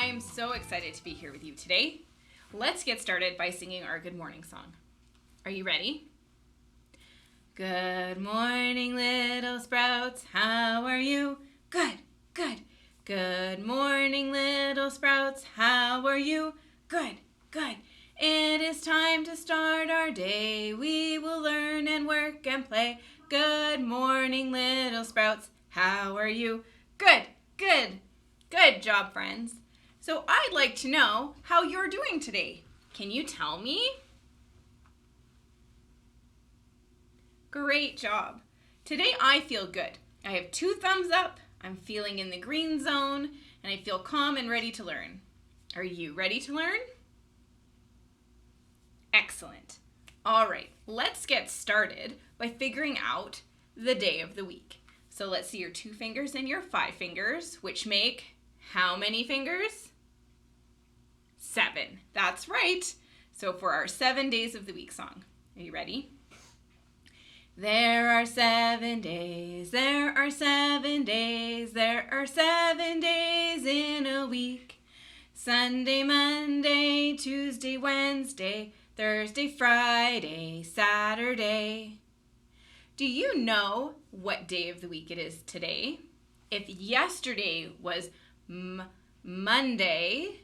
I'm so excited to be here with you today. Let's get started by singing our good morning song. Are you ready? Good morning, little sprouts. How are you? Good, good. Good morning, little sprouts. How are you? Good, good. It is time to start our day. We will learn and work and play. Good morning, little sprouts. How are you? Good, good. Good job, friends. So I'd like to know how you're doing today. Can you tell me? Great job. Today I feel good. I have 2 thumbs up, I'm feeling in the green zone, and I feel calm and ready to learn. Are you ready to learn? Excellent. All right, let's get started by figuring out the day of the week. So let's see your 2 fingers and your 5 fingers, which make how many fingers? 7. That's right. So for our 7 days of the week song, are you ready? There are 7 days, there are 7 days, there are 7 days in a week. Sunday, Monday, Tuesday, Wednesday, Thursday, Friday, Saturday. Do you know what day of the week it is today? If yesterday was Monday,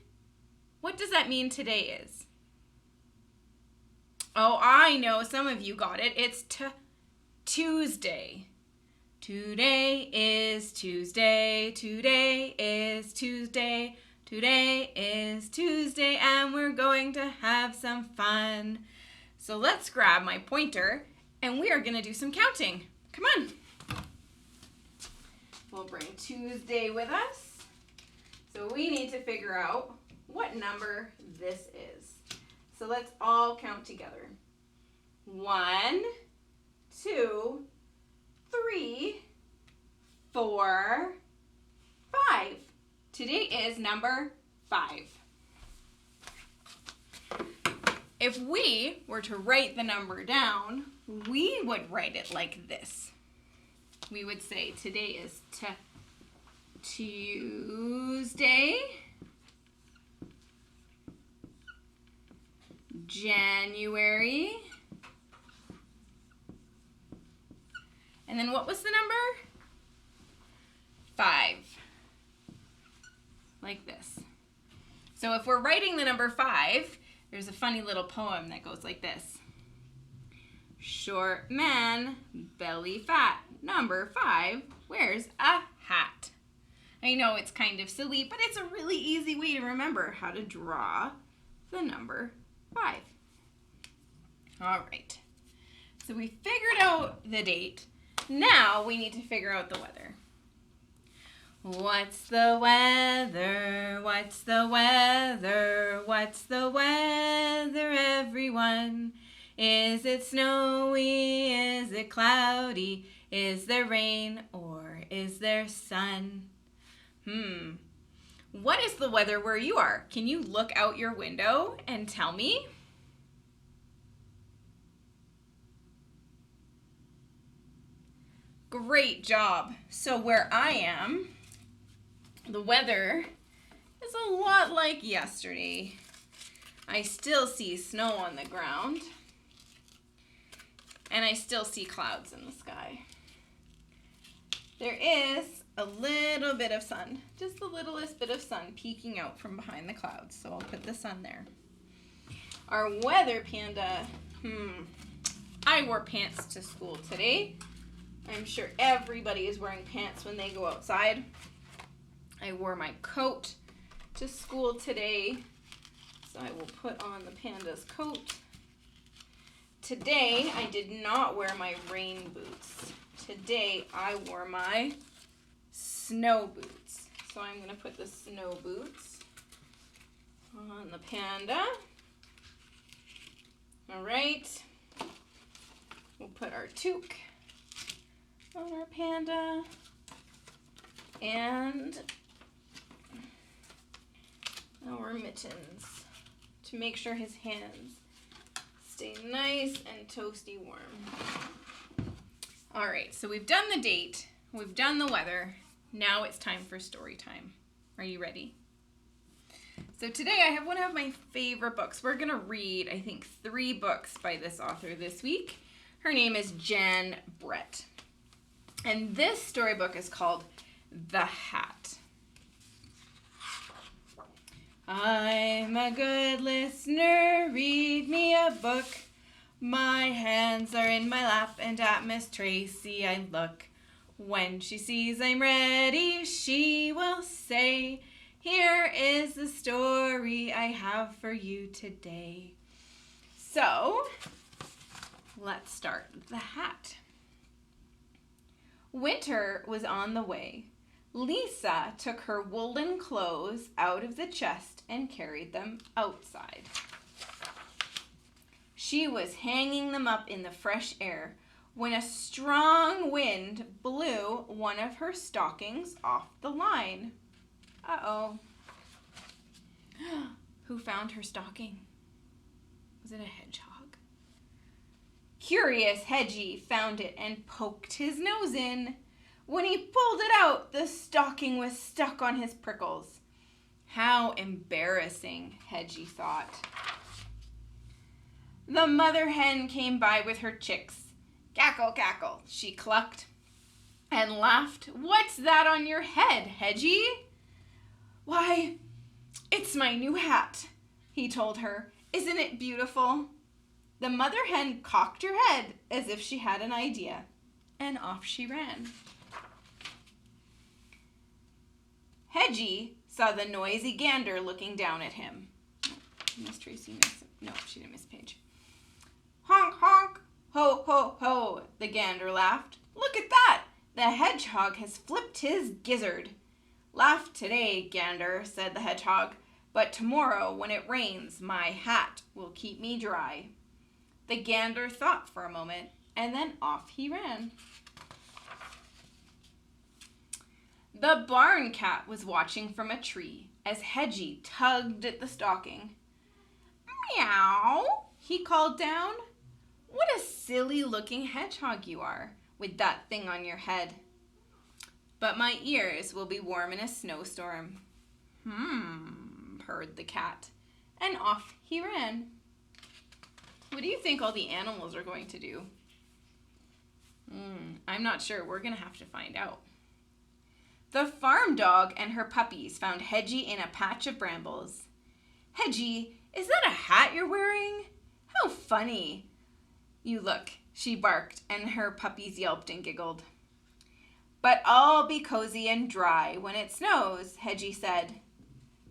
what does that mean today is? Oh, I know, some of you got it. It's Tuesday. Today is Tuesday. Today is Tuesday. Today is Tuesday, and we're going to have some fun. So let's grab my pointer, and we are going to do some counting. Come on. We'll bring Tuesday with us. So we need to figure out what number this is. So let's all count together. 1, 2, 3, 4, 5. Today is number 5. If we were to write the number down, we would write it like this. We would say today is Tuesday, January, and then what was the number? 5. Like this. So if we're writing the number 5, there's a funny little poem that goes like this. Short man, belly fat, number 5 wears a hat. I know it's kind of silly, but it's a really easy way to remember how to draw the number 5. All right. So we figured out the date. Now we need to figure out the weather. What's the weather? What's the weather? What's the weather, everyone? Is it snowy? Is it cloudy? Is there rain or is there sun? What is the weather where you are? Can you look out your window and tell me? Great job. So where I am, the weather is a lot like yesterday. I still see snow on the ground, and I still see clouds in the sky. There is a little bit of sun, just the littlest bit of sun peeking out from behind the clouds, so I'll put the sun there. Our weather panda, I wore pants to school today. I'm sure everybody is wearing pants when they go outside. I wore my coat to school today, so I will put on the panda's coat. Today, I did not wear my rain boots. Today, I wore my snow boots. So I'm going to put the snow boots on the panda. All right. We'll put our toque on our panda, and our mittens to make sure his hands stay nice and toasty warm. All right, so we've done the date, we've done the weather. Now it's time for story time. Are you ready? So today I have one of my favorite books. We're going to read, I think, 3 books by this author this week. Her name is Jen Brett. And this storybook is called The Hat. I'm a good listener, read me a book. My hands are in my lap and at Miss Tracy I look. When she sees I'm ready, she will say, here is the story I have for you today. So, let's start The Hat. Winter was on the way. Lisa took her woolen clothes out of the chest and carried them outside. She was hanging them up in the fresh air when a strong wind blew one of her stockings off the line. Uh-oh. Who found her stocking? Was it a hedgehog? Curious Hedgie found it and poked his nose in. When he pulled it out, the stocking was stuck on his prickles. How embarrassing, Hedgie thought. The mother hen came by with her chicks. Cackle, cackle, she clucked and laughed. What's that on your head, Hedgie? Why, it's my new hat, he told her. Isn't it beautiful? The mother hen cocked her head as if she had an idea, and off she ran. Hedgie saw the noisy gander looking down at him. Miss Tracy missed. No, she didn't miss a page. Honk, honk, ho, ho, ho, the gander laughed. Look at that! The hedgehog has flipped his gizzard. Laugh today, gander, said the hedgehog, but tomorrow when it rains, my hat will keep me dry. The gander thought for a moment, and then off he ran. The barn cat was watching from a tree as Hedgie tugged at the stocking. Meow, he called down. What a silly-looking hedgehog you are, with that thing on your head. But my ears will be warm in a snowstorm. Purred the cat, and off he ran. What do you think all the animals are going to do? I'm not sure. We're going to have to find out. The farm dog and her puppies found Hedgie in a patch of brambles. Hedgie, is that a hat you're wearing? How funny you look, she barked, and her puppies yelped and giggled. But I'll be cozy and dry when it snows, Hedgie said.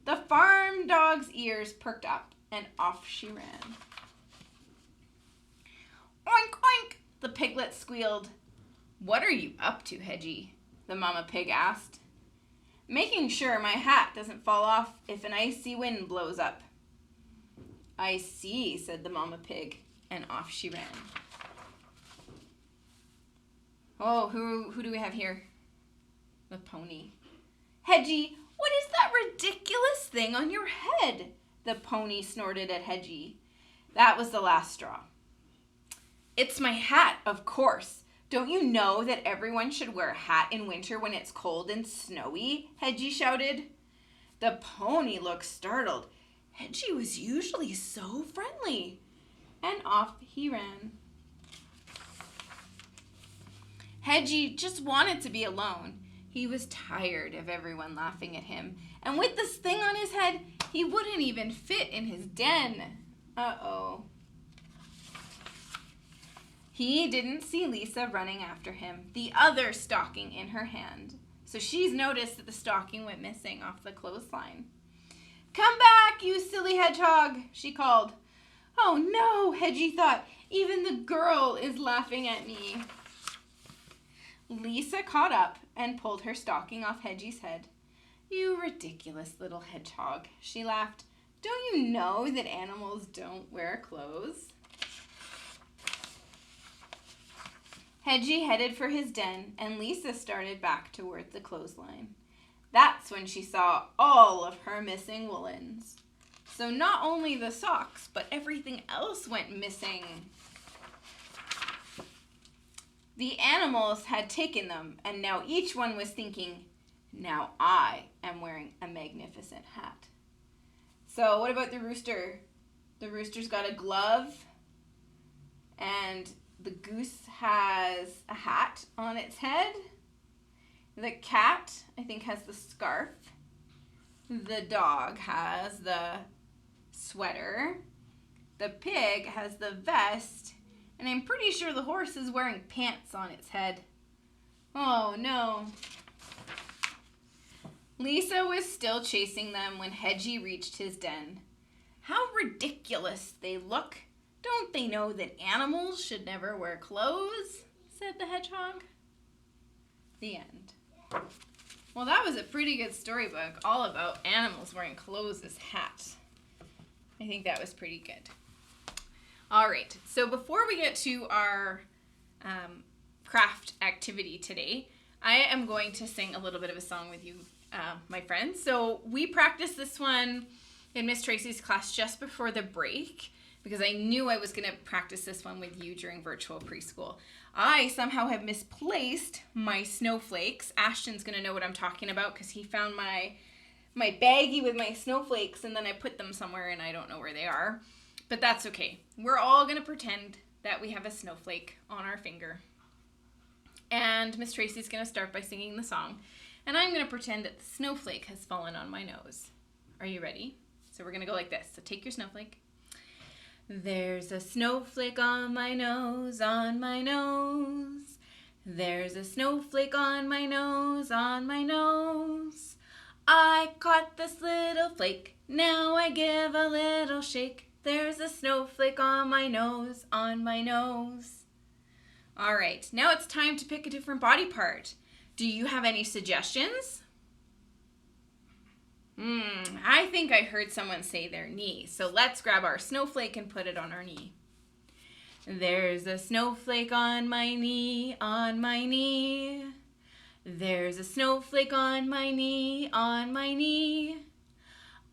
The farm dog's ears perked up, and off she ran. Oink, oink, the piglet squealed. What are you up to, Hedgie? The mama pig asked. Making sure my hat doesn't fall off if an icy wind blows up. I see, said the mama pig, and off she ran. Oh, who do we have here? The pony. Hedgie, what is that ridiculous thing on your head? The pony snorted at Hedgie. That was the last straw. It's my hat, of course. Don't you know that everyone should wear a hat in winter when it's cold and snowy? Hedgie shouted. The pony looked startled. Hedgie was usually so friendly. And off he ran. Hedgie just wanted to be alone. He was tired of everyone laughing at him. And with this thing on his head, he wouldn't even fit in his den. Uh-oh. He didn't see Lisa running after him, the other stocking in her hand. So she's noticed that the stocking went missing off the clothesline. Come back, you silly hedgehog, she called. Oh no, Hedgie thought, even the girl is laughing at me. Lisa caught up and pulled her stocking off Hedgie's head. You ridiculous little hedgehog, she laughed. Don't you know that animals don't wear clothes? Hedgie headed for his den, and Lisa started back toward the clothesline. That's when she saw all of her missing woolens. So not only the socks, but everything else went missing. The animals had taken them, and now each one was thinking, now I am wearing a magnificent hat. So what about the rooster? The rooster's got a glove, and the goose has a hat on its head. The cat, I think, has the scarf. The dog has the sweater. The pig has the vest. And I'm pretty sure the horse is wearing pants on its head. Oh no. Lisa was still chasing them when Hedgie reached his den. How ridiculous they look. Don't they know that animals should never wear clothes? Said the hedgehog. The end. Well, that was a pretty good storybook all about animals wearing clothes as hats. I think that was pretty good. All right, so before we get to our craft activity today, I am going to sing a little bit of a song with you, my friends. So we practiced this one in Miss Tracy's class just before the break because I knew I was going to practice this one with you during virtual preschool. I somehow have misplaced my snowflakes. Ashton's going to know what I'm talking about because he found my baggie with my snowflakes and then I put them somewhere and I don't know where they are. But that's okay. We're all going to pretend that we have a snowflake on our finger. And Miss Tracy's going to start by singing the song. And I'm going to pretend that the snowflake has fallen on my nose. Are you ready? So we're going to go like this. So take your snowflake. There's a snowflake on my nose, on my nose. There's a snowflake on my nose, on my nose. I caught this little flake. Now I give a little shake. There's a snowflake on my nose, on my nose. All right, now it's time to pick a different body part. Do you have any suggestions? I think I heard someone say their knee. So let's grab our snowflake and put it on our knee. There's a snowflake on my knee, on my knee. There's a snowflake on my knee, on my knee.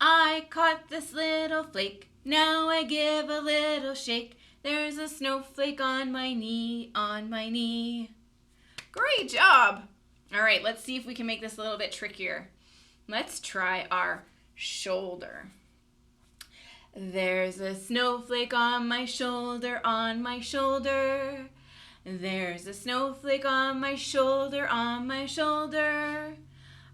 I caught this little flake. Now I give a little shake. There's a snowflake on my knee, on my knee. Great job. All right, let's see if we can make this a little bit trickier. Let's try our shoulder. There's a snowflake on my shoulder, on my shoulder. There's a snowflake on my shoulder, on my shoulder.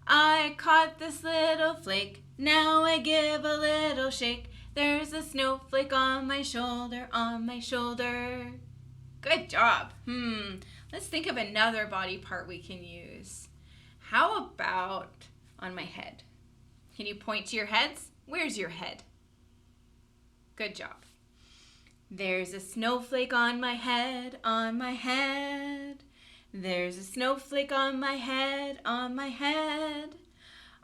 I caught this little flake. Now I give a little shake. There's a snowflake on my shoulder, on my shoulder. Good job. Let's think of another body part we can use. How about on my head? Can you point to your heads? Where's your head? Good job. There's a snowflake on my head, on my head. There's a snowflake on my head, on my head.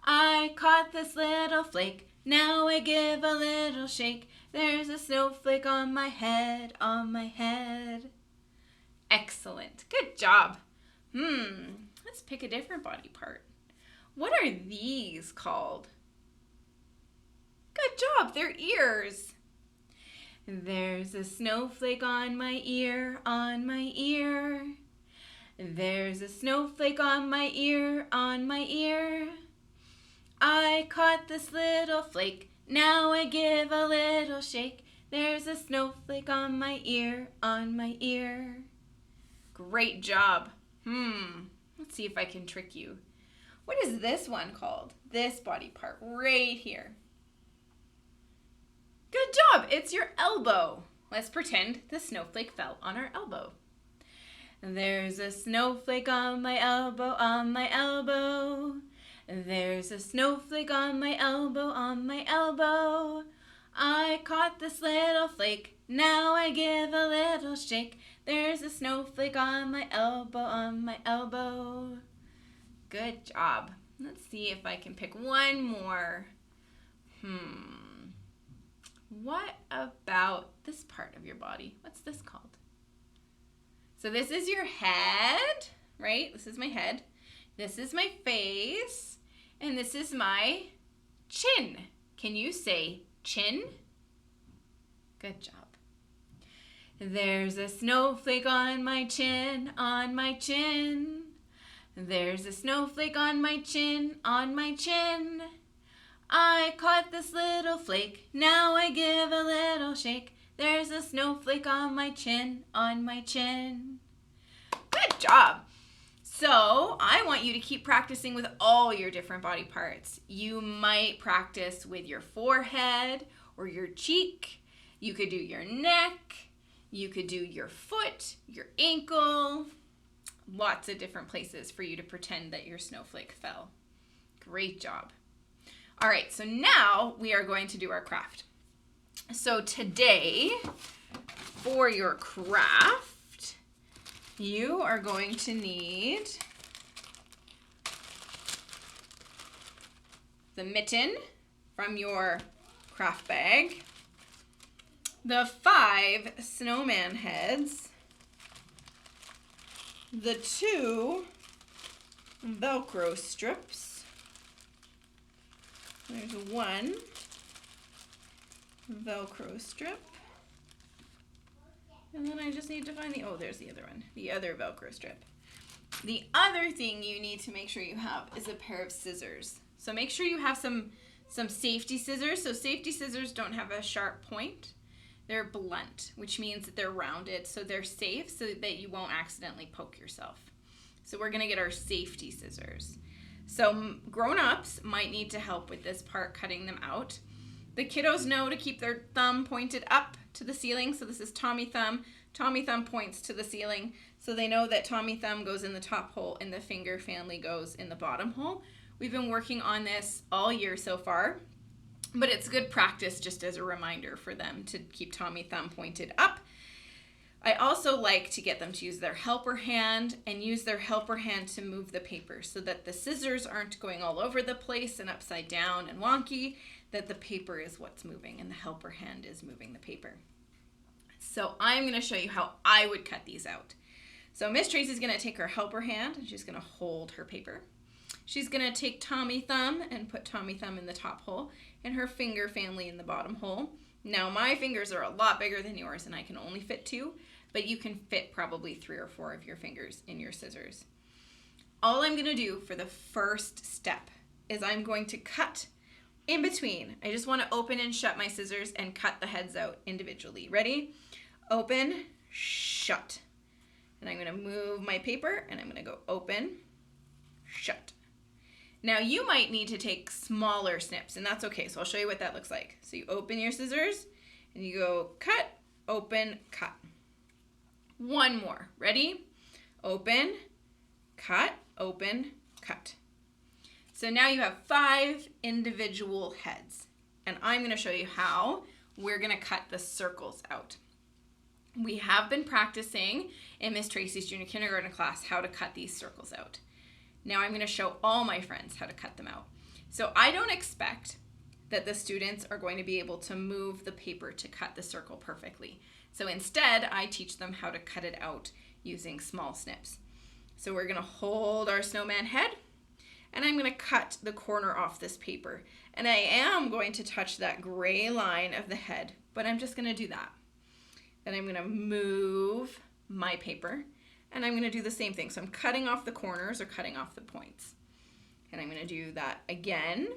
I caught this little flake. Now I give a little shake. There's a snowflake on my head, on my head. Excellent. Good job. Let's pick a different body part. What are these called? Good job. They're ears. There's a snowflake on my ear, on my ear. There's a snowflake on my ear, on my ear. I caught this little flake. Now I give a little shake. There's a snowflake on my ear, on my ear. Great job. Let's see if I can trick you. What is this one called? This body part right here. Good job. It's your elbow. Let's pretend the snowflake fell on our elbow. There's a snowflake on my elbow, on my elbow. There's a snowflake on my elbow, on my elbow. I caught this little flake. Now I give a little shake. There's a snowflake on my elbow, on my elbow. Good job. Let's see if I can pick one more. What about this part of your body? What's this called? So this is your head, right? This is my head. This is my face. And this is my chin. Can you say chin? Good job. There's a snowflake on my chin, on my chin. There's a snowflake on my chin, on my chin. I caught this little flake, now I give a little shake. There's a snowflake on my chin, on my chin. Good job. So I want you to keep practicing with all your different body parts. You might practice with your forehead or your cheek. You could do your neck. You could do your foot, your ankle. Lots of different places for you to pretend that your snowflake fell. Great job. All right, so now we are going to do our craft. So today, for your craft, you are going to need the mitten from your craft bag, the 5 snowman heads, the 2 Velcro strips, there's 1 Velcro strip, and then I just need to find there's the other one, the other Velcro strip. The other thing you need to make sure you have is a pair of scissors. So make sure you have some safety scissors. So safety scissors don't have a sharp point. They're blunt, which means that they're rounded, so they're safe so that you won't accidentally poke yourself. So we're gonna get our safety scissors. So grown-ups might need to help with this part, cutting them out. The kiddos know to keep their thumb pointed up to the ceiling. So this is Tommy thumb. Tommy thumb points to the ceiling. So they know that Tommy thumb goes in the top hole and the finger family goes in the bottom hole. We've been working on this all year so far, but it's good practice just as a reminder for them to keep Tommy thumb pointed up. I also like to get them to use their helper hand and use their helper hand to move the paper so that the scissors aren't going all over the place and upside down and wonky, that the paper is what's moving and the helper hand is moving the paper. So I'm going to show you how I would cut these out. So Miss Tracy's going to take her helper hand and she's going to hold her paper. She's going to take Tommy thumb and put Tommy thumb in the top hole and her finger family in the bottom hole. Now my fingers are a lot bigger than yours and I can only fit 2, but you can fit probably 3 or 4 of your fingers in your scissors. All I'm going to do for the first step is I'm going to cut in between. I just want to open and shut my scissors and cut the heads out individually. Ready? Open, shut. And I'm going to move my paper and I'm going to go open, shut. Now you might need to take smaller snips and that's okay. So I'll show you what that looks like. So you open your scissors and you go cut, open, cut. One more. Ready? Open, cut, open, cut. So now you have 5 individual heads. And I'm going to show you how we're going to cut the circles out. We have been practicing in Miss Tracy's junior kindergarten class how to cut these circles out. Now I'm going to show all my friends how to cut them out. So I don't expect that the students are going to be able to move the paper to cut the circle perfectly. So instead, I teach them how to cut it out using small snips. So we're going to hold our snowman head and I'm going to cut the corner off this paper. And I am going to touch that gray line of the head, but I'm just going to do that. Then I'm going to move my paper and I'm going to do the same thing. So I'm cutting off the corners or cutting off the points. And I'm going to do that again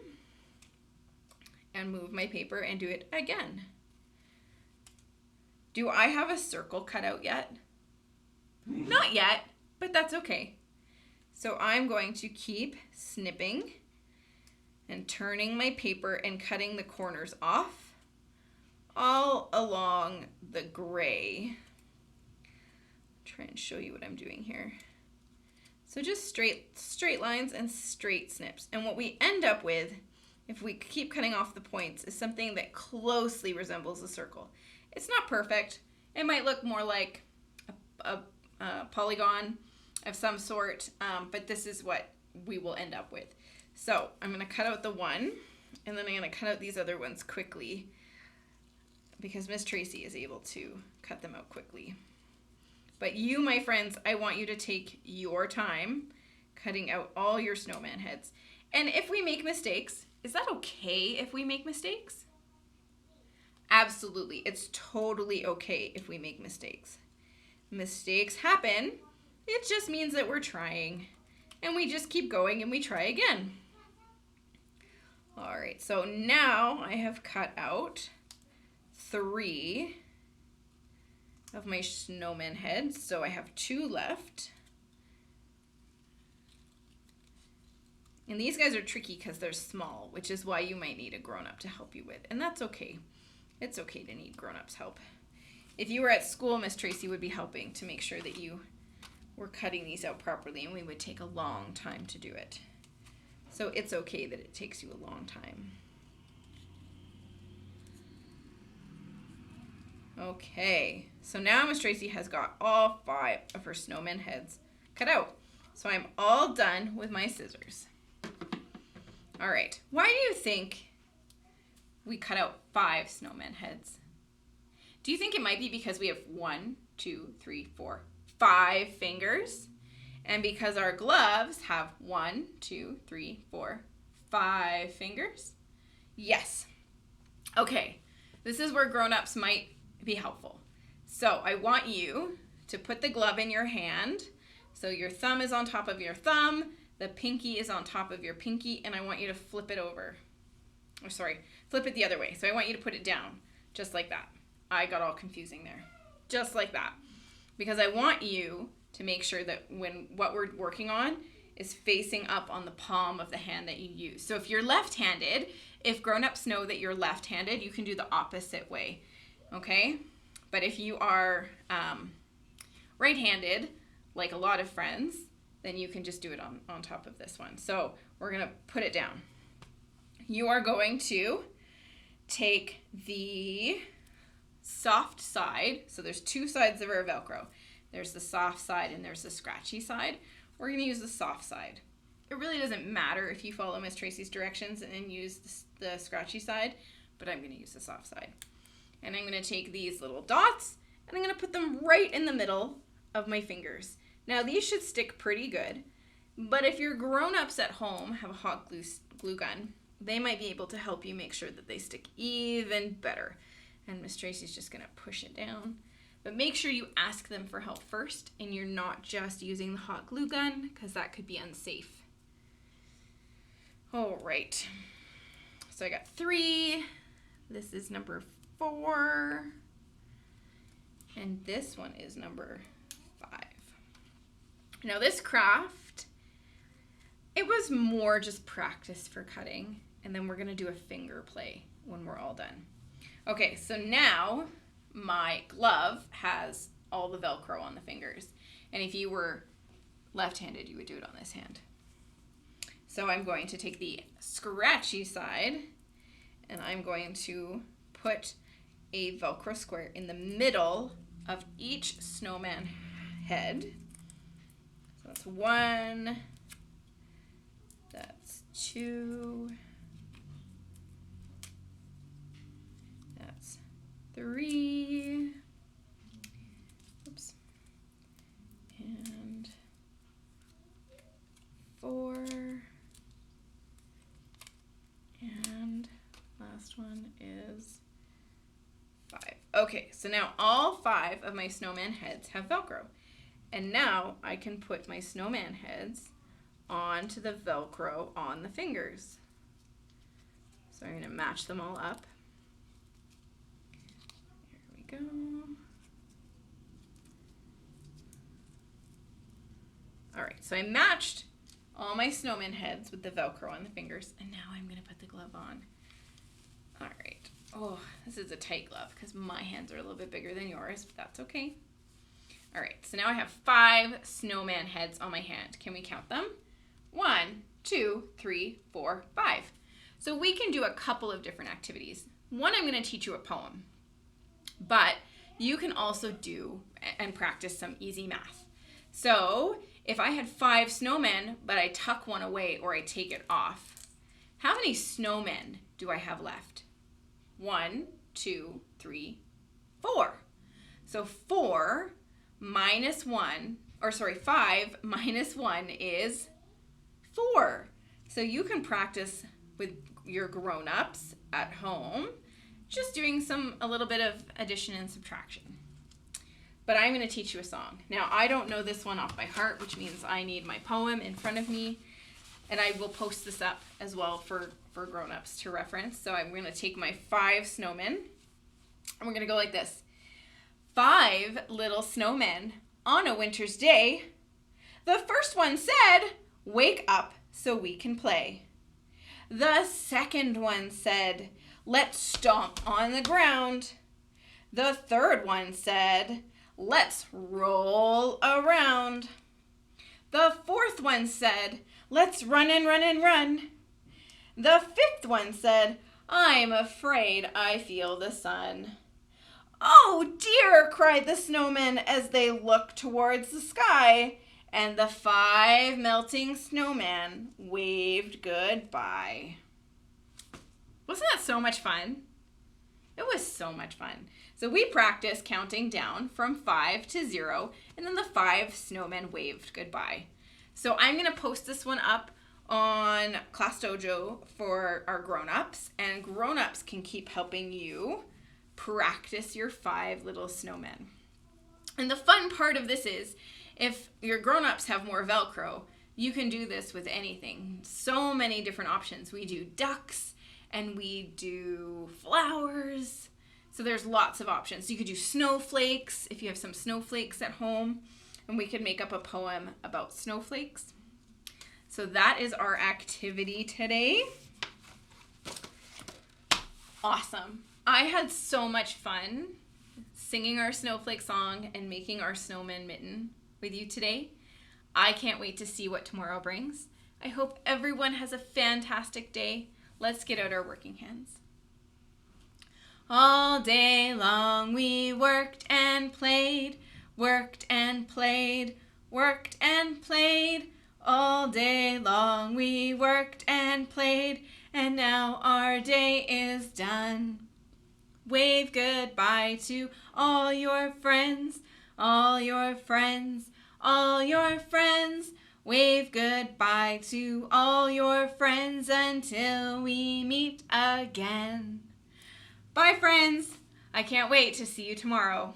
and move my paper and do it again. Do I have a circle cut out yet? Not yet, but that's okay. So I'm going to keep snipping and turning my paper and cutting the corners off all along the gray. Try and show you what I'm doing here. So just straight lines and straight snips. And what we end up with, if we keep cutting off the points, is something that closely resembles a circle. It's not perfect. It might look more like a polygon of some sort, but this is what we will end up with. So I'm going to cut out the one, and then I'm going to cut out these other ones quickly because Miss Tracy is able to cut them out quickly. But you, my friends, I want you to take your time cutting out all your snowman heads. And if we make mistakes, is that okay if we make mistakes? Absolutely. It's totally okay if we make mistakes. Mistakes happen. It just means that we're trying. And we just keep going and we try again. All right. right, so now I have cut out 3 of my snowman heads, so I have 2 left. And these guys are tricky because they're small, which is why you might need a grown-up to help you with. And that's okay. It's okay to need grown-ups' help. If you were at school, Miss Tracy would be helping to make sure that you were cutting these out properly, and we would take a long time to do it. So it's okay that it takes you a long time. Okay, so now Miss Tracy has got all 5 of her snowman heads cut out. So I'm all done with my scissors. All right, why do you think we cut out 5 snowman heads? Do you think it might be because we have 1, 2, 3, 4, 5 fingers? And because our gloves have 1, 2, 3, 4, 5 fingers? Yes. Okay, this is where grown-ups might be helpful. So I want you to put the glove in your hand. So your thumb is on top of your thumb, the pinky is on top of your pinky, and I want you to flip it over. Or sorry, flip it the other way. So I want you to put it down, just like that. I got all confusing there. Just like that. Because I want you to make sure that what we're working on is facing up on the palm of the hand that you use. So if you're left-handed, if grown-ups know that you're left-handed, you can do the opposite way, okay? But if you are right-handed, like a lot of friends, then you can just do it on top of this one. So we're gonna put it down. You are going to take the soft side. So there's 2 sides of our Velcro. There's the soft side and there's the scratchy side. We're gonna use the soft side. It really doesn't matter if you follow Miss Tracy's directions and use the scratchy side, but I'm gonna use the soft side. And I'm gonna take these little dots and I'm gonna put them right in the middle of my fingers. Now these should stick pretty good, but if your grown-ups at home have a hot glue gun, they might be able to help you make sure that they stick even better. And Miss Tracy's just gonna push it down. But make sure you ask them for help first and you're not just using the hot glue gun because that could be unsafe. All right, so I got 3. This is number 4. And this one is number 5. Now this craft, it was more just practice for cutting, and then we're gonna do a finger play when we're all done. Okay, so now my glove has all the Velcro on the fingers, and if you were left-handed, you would do it on this hand. So I'm going to take the scratchy side, and I'm going to put a Velcro square in the middle of each snowman head. So that's 1, that's 2, that's 3, oops, and 4, and last one is 5. Okay, so now all 5 of my snowman heads have Velcro. And now I can put my snowman heads onto the Velcro on the fingers. So I'm going to match them all up. Here we go. All right, so I matched all my snowman heads with the Velcro on the fingers, and now I'm going to put the glove on. All right. Oh, this is a tight glove because my hands are a little bit bigger than yours, but that's okay. All right, so now I have 5 snowman heads on my hand. Can we count them? 1, 2, 3, 4, 5. So we can do a couple of different activities. One, I'm going to teach you a poem, but you can also do and practice some easy math. So if I had 5 snowmen, but I tuck one away or I take it off, how many snowmen do I have left? 1, 2, 3, 4. So 4 minus 1, or sorry, 5 minus 1 is 4. So you can practice with your grown-ups at home, just doing a little bit of addition and subtraction. But I'm going to teach you a song. Now, I don't know this one off by heart, which means I need my poem in front of me. And I will post this up as well for grown-ups to reference. So I'm going to take my 5 snowmen, and we're going to go like this. 5 little snowmen on a winter's day. The first one said, "Wake up so we can play." The second one said, "Let's stomp on the ground." The third one said, "Let's roll around." The fourth one said, "Let's run and run and run." The fifth one said, "I'm afraid I feel the sun." "Oh dear," cried the snowmen as they looked towards the sky, and the 5 melting snowmen waved goodbye. Wasn't that so much fun? It was so much fun. So we practiced counting down from 5 to 0, and then the 5 snowmen waved goodbye. So I'm going to post this one up on Class Dojo for our grown-ups, and grown-ups can keep helping you practice your 5 little snowmen. And the fun part of this is, if your grown-ups have more Velcro, you can do this with anything. So many different options. We do ducks, and we do flowers. So there's lots of options. You could do snowflakes if you have some snowflakes at home, and we could make up a poem about snowflakes. So that is our activity today. Awesome. I had so much fun singing our snowflake song and making our snowman mitten with you today. I can't wait to see what tomorrow brings. I hope everyone has a fantastic day. Let's get out our working hands. All day long we worked and played, worked and played, worked and played. All day long we worked and played, and now our day is done. Wave goodbye to all your friends, all your friends, all your friends. Wave goodbye to all your friends until we meet again. Bye, friends. I can't wait to see you tomorrow.